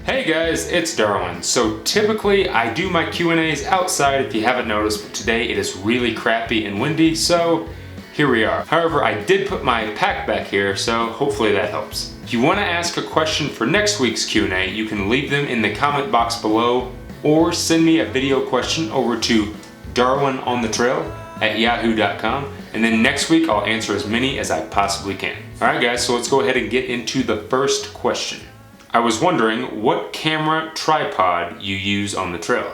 Hey guys, it's Darwin. So typically I do my Q&As outside if you haven't noticed, but today it is really crappy and windy, so here we are. However, I did put my pack back here, so hopefully that helps. If you want to ask a question for next week's Q&A, you can leave them in the comment box below or send me a video question over to darwinonthetrail@yahoo.com, and then next week I'll answer as many as I possibly can. Alright guys, so let's go ahead and get into the first question. I was wondering what camera tripod you use on the trail.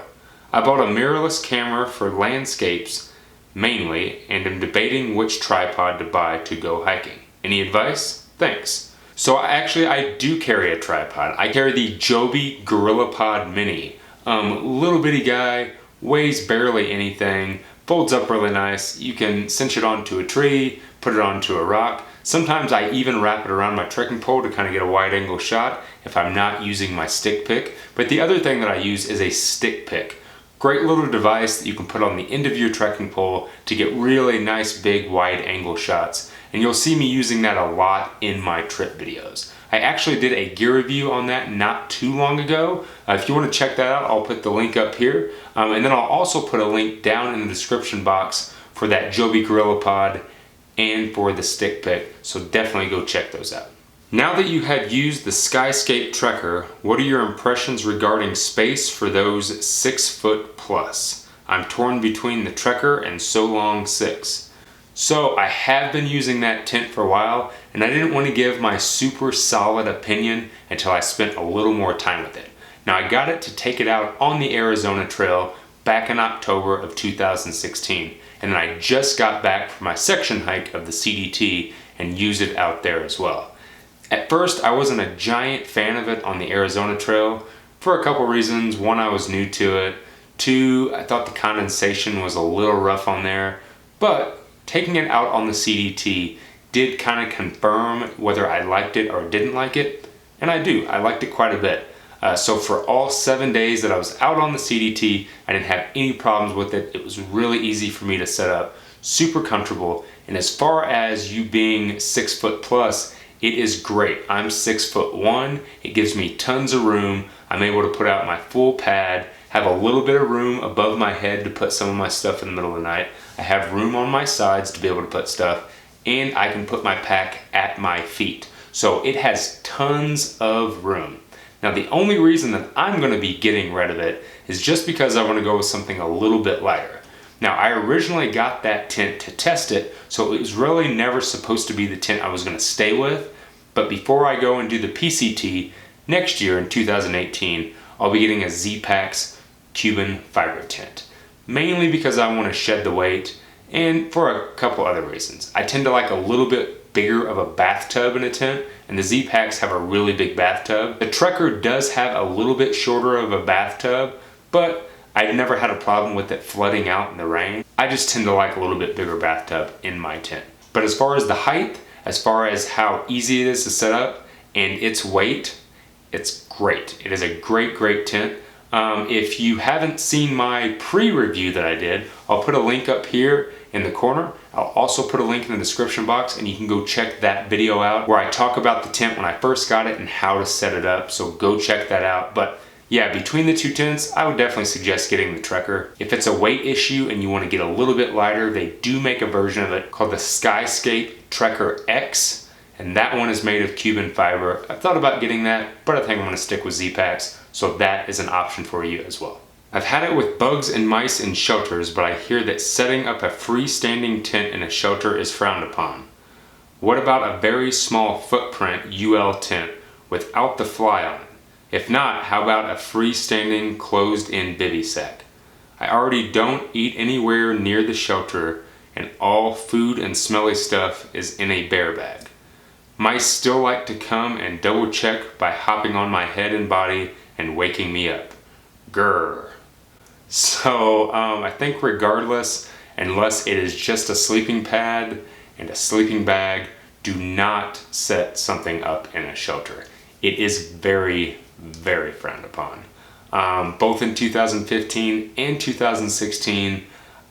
I bought a mirrorless camera for landscapes mainly and am debating which tripod to buy to go hiking. Any advice? Thanks. So I do carry a tripod. I carry the Joby GorillaPod Mini. Little bitty guy, weighs barely anything, folds up really nice. You can cinch it onto a tree, put it onto a rock. Sometimes I even wrap it around my trekking pole to kind of get a wide angle shot if I'm not using my stick pick. But the other thing that I use is a stick pick. Great little device that you can put on the end of your trekking pole to get really nice big wide angle shots. And you'll see me using that a lot in my trip videos. I actually did a gear review on that not too long ago. If you want to check that out, I'll put the link up here. And then I'll also put a link down in the description box for that Joby GorillaPod and for the stick pick, so definitely go check those out. Now that you have used the Skyscape Trekker, what are your impressions regarding space for those 6 foot plus? I'm torn between the Trekker and So Long 6. So I have been using that tent for a while, and I didn't want to give my super solid opinion until I spent a little more time with it. Now I got it to take it out on the Arizona Trail back in October of 2016. And then I just got back from my section hike of the CDT and used it out there as well. At first, I wasn't a giant fan of it on the Arizona Trail for a couple reasons. One, I was new to it. Two, I thought the condensation was a little rough on there. But taking it out on the CDT did kind of confirm whether I liked it or didn't like it. And I do. I liked it quite a bit. So for all 7 days that I was out on the CDT, I didn't have any problems with it. It was really easy for me to set up, super comfortable. And as far as you being 6 foot plus, it is great. I'm 6'1". It gives me tons of room. I'm able to put out my full pad, have a little bit of room above my head to put some of my stuff in the middle of the night. I have room on my sides to be able to put stuff, and I can put my pack at my feet. So it has tons of room. Now the only reason that I'm going to be getting rid of it is just because I want to go with something a little bit lighter. Now I originally got that tent to test it, so it was really never supposed to be the tent I was going to stay with. But before I go and do the PCT next year in 2018, I'll be getting a Z-Packs Cuban fiber tent. Mainly because I want to shed the weight and for a couple other reasons. I tend to like a little bit bigger of a bathtub in a tent, and the Z-Packs have a really big bathtub. The Trekker does have a little bit shorter of a bathtub, but I've never had a problem with it flooding out in the rain. I just tend to like a little bit bigger bathtub in my tent. But as far as the height, as far as how easy it is to set up, and its weight, it's great. It is a great, great tent. If you haven't seen my pre-review that I did, I'll put a link up here in the corner. I'll also put a link in the description box, and you can go check that video out where I talk about the tent when I first got it and how to set it up, so go check that out. But yeah, between the two tents, I would definitely suggest getting the Trekker. If it's a weight issue and you want to get a little bit lighter, they do make a version of it called the Skyscape Trekker X, and that one is made of Cuban fiber. I thought about getting that, but I think I'm going to stick with Z-Packs, so that is an option for you as well. I've had it with bugs and mice in shelters, but I hear that setting up a freestanding tent in a shelter is frowned upon. What about a very small footprint UL tent without the fly on it? If not, how about a freestanding closed-in bivy sack? I already don't eat anywhere near the shelter, and all food and smelly stuff is in a bear bag. Mice still like to come and double check by hopping on my head and body and waking me up. Grr. So I think regardless, unless it is just a sleeping pad and a sleeping bag, do not set something up in a shelter. It is very, very frowned upon. Both in 2015 and 2016,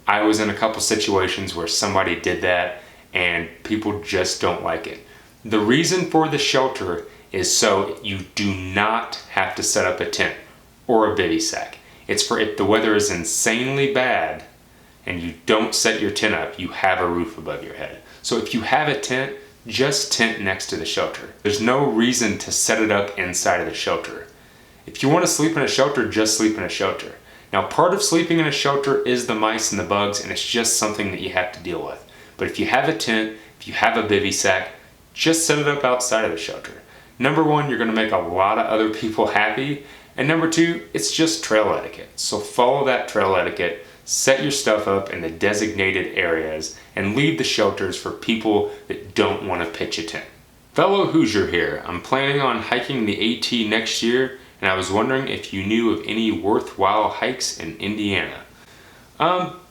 I was in a couple situations where somebody did that and people just don't like it. The reason for the shelter is so you do not have to set up a tent or a bivy sack. It's for if the weather is insanely bad and you don't set your tent up, you have a roof above your head. So if you have a tent, just tent next to the shelter. There's no reason to set it up inside of the shelter. If you want to sleep in a shelter, just sleep in a shelter. Now, part of sleeping in a shelter is the mice and the bugs, and it's just something that you have to deal with. But if you have a tent, if you have a bivy sack, just set it up outside of the shelter. Number one, you're going to make a lot of other people happy. And number two, it's just trail etiquette. So follow that trail etiquette, set your stuff up in the designated areas, and leave the shelters for people that don't want to pitch a tent. Fellow Hoosier here, I'm planning on hiking the AT next year, and I was wondering if you knew of any worthwhile hikes in Indiana.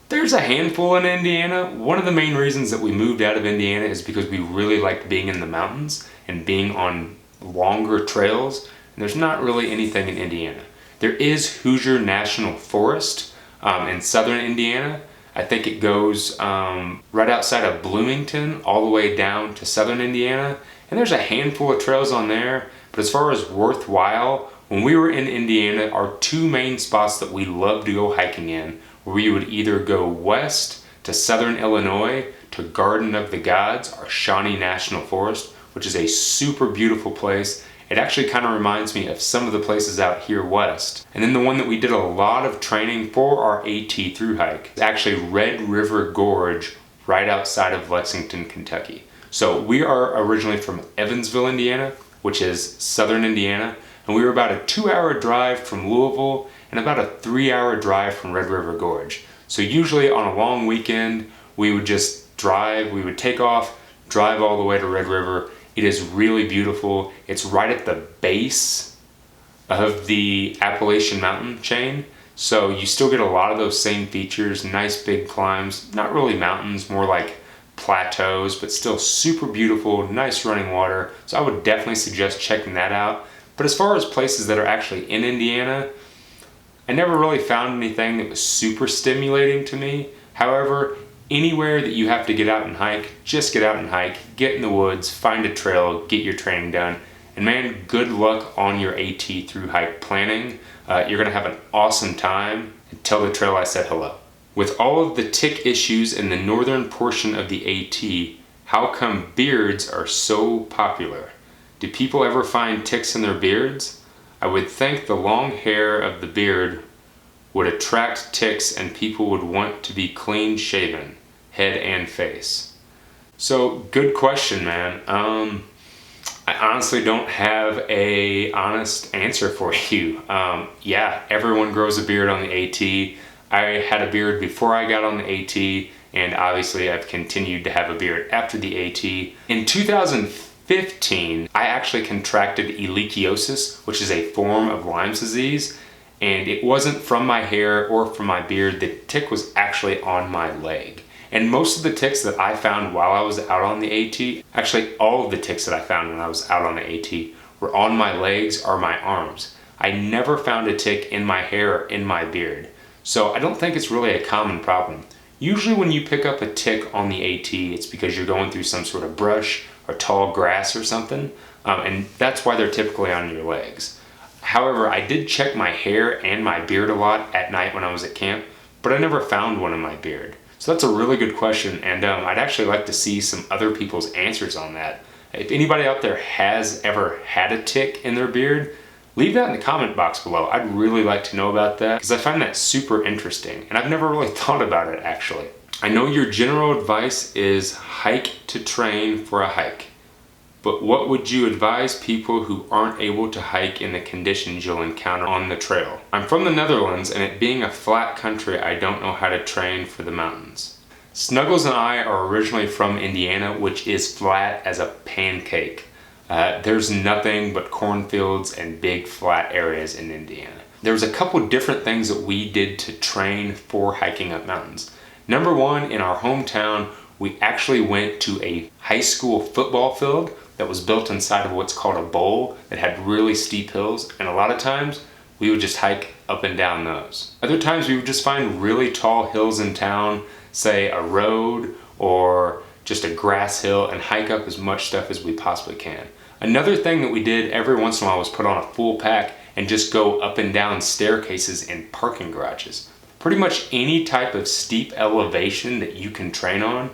There's a handful in Indiana. One of the main reasons that we moved out of Indiana is because we really liked being in the mountains and being on longer trails, and there's not really anything in Indiana. There is Hoosier National Forest in southern Indiana. I think it goes right outside of Bloomington all the way down to southern Indiana, and there's a handful of trails on there. But as far as worthwhile, when we were in Indiana, our two main spots that we love to go hiking in, where we would either go west to southern Illinois to Garden of the Gods, or Shawnee National Forest, which is a super beautiful place. It actually kind of reminds me of some of the places out here west. And then the one that we did a lot of training for our AT Thru-Hike is actually Red River Gorge, right outside of Lexington, Kentucky. So we are originally from Evansville, Indiana, which is southern Indiana, and we were about a 2-hour drive from Louisville and about a 3-hour drive from Red River Gorge. So usually on a long weekend, we would just drive, we would take off, drive all the way to Red River. It is really beautiful. It's right at the base of the Appalachian mountain chain. So you still get a lot of those same features, nice big climbs, not really mountains, more like plateaus, but still super beautiful, nice running water. So I would definitely suggest checking that out. But as far as places that are actually in Indiana, I never really found anything that was super stimulating to me. However, anywhere that you have to get out and hike, just get out and hike, get in the woods, find a trail, get your training done. And man, good luck on your AT Thru-Hike planning. You're gonna have an awesome time, and tell the trail I said hello. With all of the tick issues in the northern portion of the AT, how come beards are so popular? Do people ever find ticks in their beards? I would think the long hair of the beard would attract ticks and people would want to be clean shaven, head and face. So good question, man. I honestly don't have a honest answer for you. Yeah, everyone grows a beard on the AT. I had a beard before I got on the AT, and obviously I've continued to have a beard after the AT. In 2015, I actually contracted ehrlichiosis, which is a form of Lyme's disease, and it wasn't from my hair or from my beard. The tick was actually on my leg. And most of the ticks that I found while I was out on the AT, actually all of the ticks that I found when I was out on the AT, were on my legs or my arms. I never found a tick in my hair or in my beard. So I don't think it's really a common problem. Usually when you pick up a tick on the AT, it's because you're going through some sort of brush or tall grass or something, and that's why they're typically on your legs. However, I did check my hair and my beard a lot at night when I was at camp, but I never found one in my beard. So that's a really good question, and I'd actually like to see some other people's answers on that. If anybody out there has ever had a tick in their beard, leave that in the comment box below. I'd really like to know about that because I find that super interesting, and I've never really thought about it actually. I know your general advice is hike to train for a hike, but what would you advise people who aren't able to hike in the conditions you'll encounter on the trail? I'm from the Netherlands, and it being a flat country, I don't know how to train for the mountains. Snuggles and I are originally from Indiana, which is flat as a pancake. There's nothing but cornfields and big flat areas in Indiana. There was a couple different things that we did to train for hiking up mountains. Number one, in our hometown, we actually went to a high school football field that was built inside of what's called a bowl that had really steep hills, and a lot of times we would just hike up and down those. Other times we would just find really tall hills in town, say a road or just a grass hill, and hike up as much stuff as we possibly can. Another thing that we did every once in a while was put on a full pack and just go up and down staircases in parking garages. Pretty much any type of steep elevation that you can train on,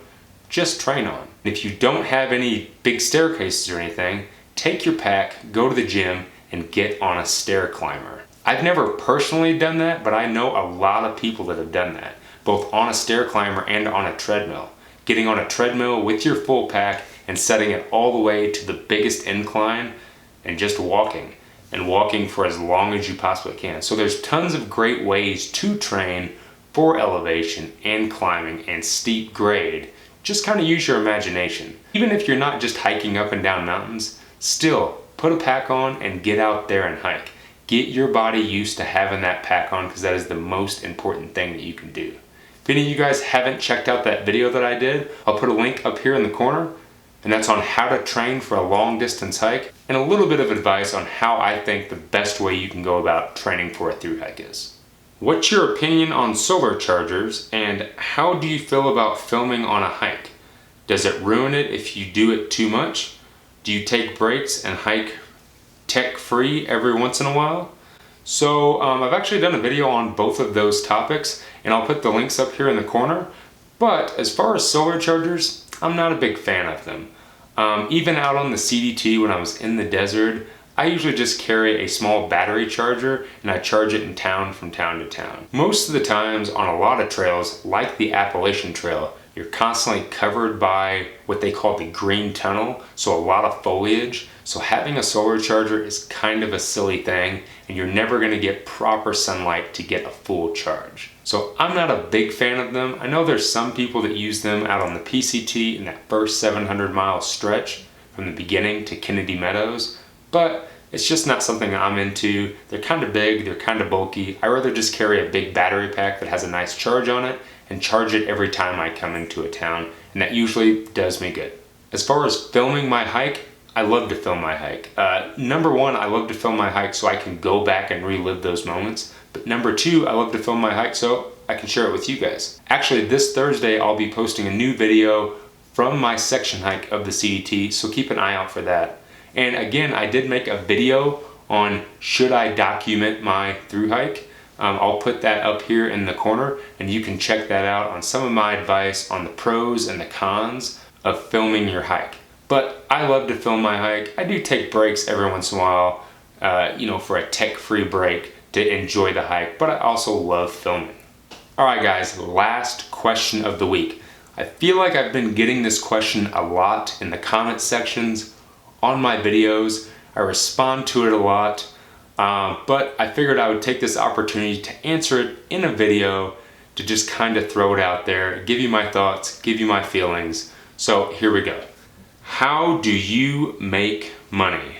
just train on. If you don't have any big staircases or anything, take your pack, go to the gym, and get on a stair climber. I've never personally done that, but I know a lot of people that have done that, both on a stair climber and on a treadmill. Getting on a treadmill with your full pack and setting it all the way to the biggest incline and just walking, and walking for as long as you possibly can. So there's tons of great ways to train for elevation and climbing and steep grade. Just kind of use your imagination. Even if you're not just hiking up and down mountains, still put a pack on and get out there and hike. Get your body used to having that pack on, because that is the most important thing that you can do. If any of you guys haven't checked out that video that I did, I'll put a link up here in the corner, and that's on how to train for a long distance hike, and a little bit of advice on how I think the best way you can go about training for a thru-hike is. What's your opinion on solar chargers, and how do you feel about filming on a hike? Does it ruin it if you do it too much? Do you take breaks and hike tech-free every once in a while? So I've actually done a video on both of those topics, and I'll put the links up here in the corner. But as far as solar chargers, I'm not a big fan of them. Even out on the CDT when I was in the desert, I usually just carry a small battery charger and I charge it in town from town to town. Most of the times on a lot of trails, like the Appalachian Trail, you're constantly covered by what they call the green tunnel, so a lot of foliage. So having a solar charger is kind of a silly thing, and you're never going to get proper sunlight to get a full charge. So I'm not a big fan of them. I know there's some people that use them out on the PCT in that first 700-mile stretch from the beginning to Kennedy Meadows, but it's just not something I'm into. They're kind of big, they're kind of bulky. I rather just carry a big battery pack that has a nice charge on it and charge it every time I come into a town, and that usually does me good. As far as filming my hike, I love to film my hike. Number one, I love to film my hike so I can go back and relive those moments. But number two, I love to film my hike so I can share it with you guys. Actually, this Thursday, I'll be posting a new video from my section hike of the CDT, so keep an eye out for that. And again, I did make a video on should I document my thru-hike. I'll put that up here in the corner, and you can check that out on some of my advice on the pros and the cons of filming your hike. But I love to film my hike. I do take breaks every once in a while, for a tech-free break to enjoy the hike, but I also love filming. All right, guys, last question of the week. I feel like I've been getting this question a lot in the comment sections on my videos. I respond to it a lot. But I figured I would take this opportunity to answer it in a video, to just kind of throw it out there, give you my thoughts, give you my feelings. So here we go. How do you make money?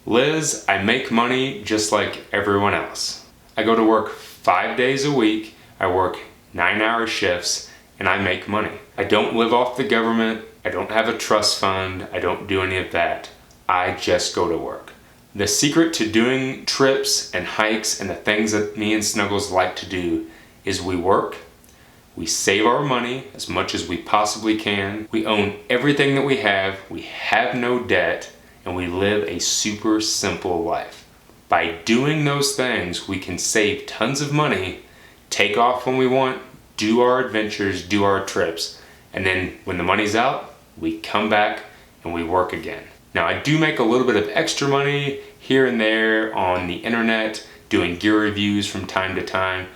Liz, I make money just like everyone else. I go to work 5 days a week, I work 9-hour shifts, and I make money. I don't live off the government, I don't have a trust fund, I don't do any of that. I just go to work. The secret to doing trips and hikes and the things that me and Snuggles like to do is we work, we save our money as much as we possibly can, we own everything that we have no debt, and we live a super simple life. By doing those things, we can save tons of money, take off when we want, do our adventures, do our trips, and then when the money's out, we come back and we work again. Now, I do make a little bit of extra money here and there on the internet, doing gear reviews from time to time,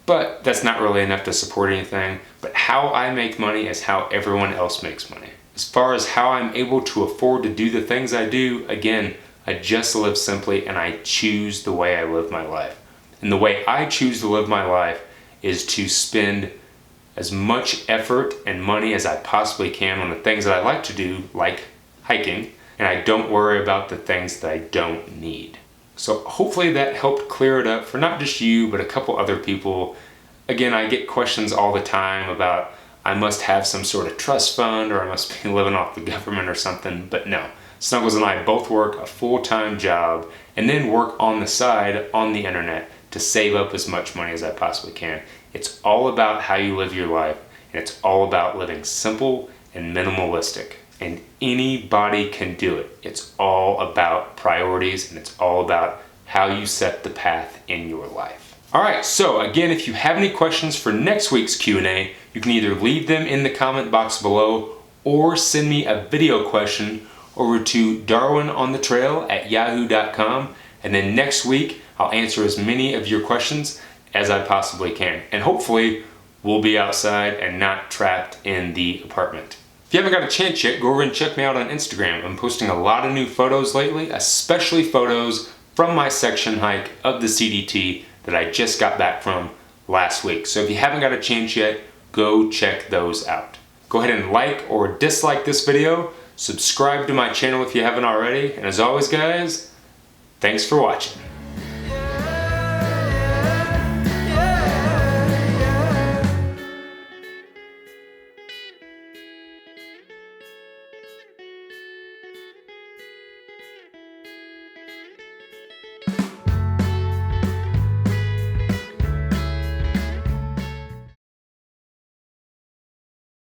but that's not really enough to support anything. But how I make money is how everyone else makes money. As far as how I'm able to afford to do the things I do, again, I just live simply and I choose the way I live my life. And the way I choose to live my life is to spend as much effort and money as I possibly can on the things that I like to do, like hiking, and I don't worry about the things that I don't need. So hopefully that helped clear it up for not just you, but a couple other people. Again, I get questions all the time about I must have some sort of trust fund or I must be living off the government or something, but no. Snuggles and I both work a full-time job and then work on the side on the internet to save up as much money as I possibly can. It's all about how you live your life, and it's all about living simple and minimalistic. and anybody can do it. It's all about priorities, and it's all about how you set the path in your life. All right, so again, if you have any questions for next week's Q&A, you can either leave them in the comment box below or send me a video question over to darwinonthetrail@yahoo.com, and then next week I'll answer as many of your questions as I possibly can. And hopefully we'll be outside and not trapped in the apartment. If you haven't got a chance yet, go over and check me out on Instagram. I'm posting a lot of new photos lately, especially photos from my section hike of the CDT that I just got back from last week. So if you haven't got a chance yet, go check those out. Go ahead and like or dislike this video, subscribe to my channel if you haven't already, and as always guys, thanks for watching.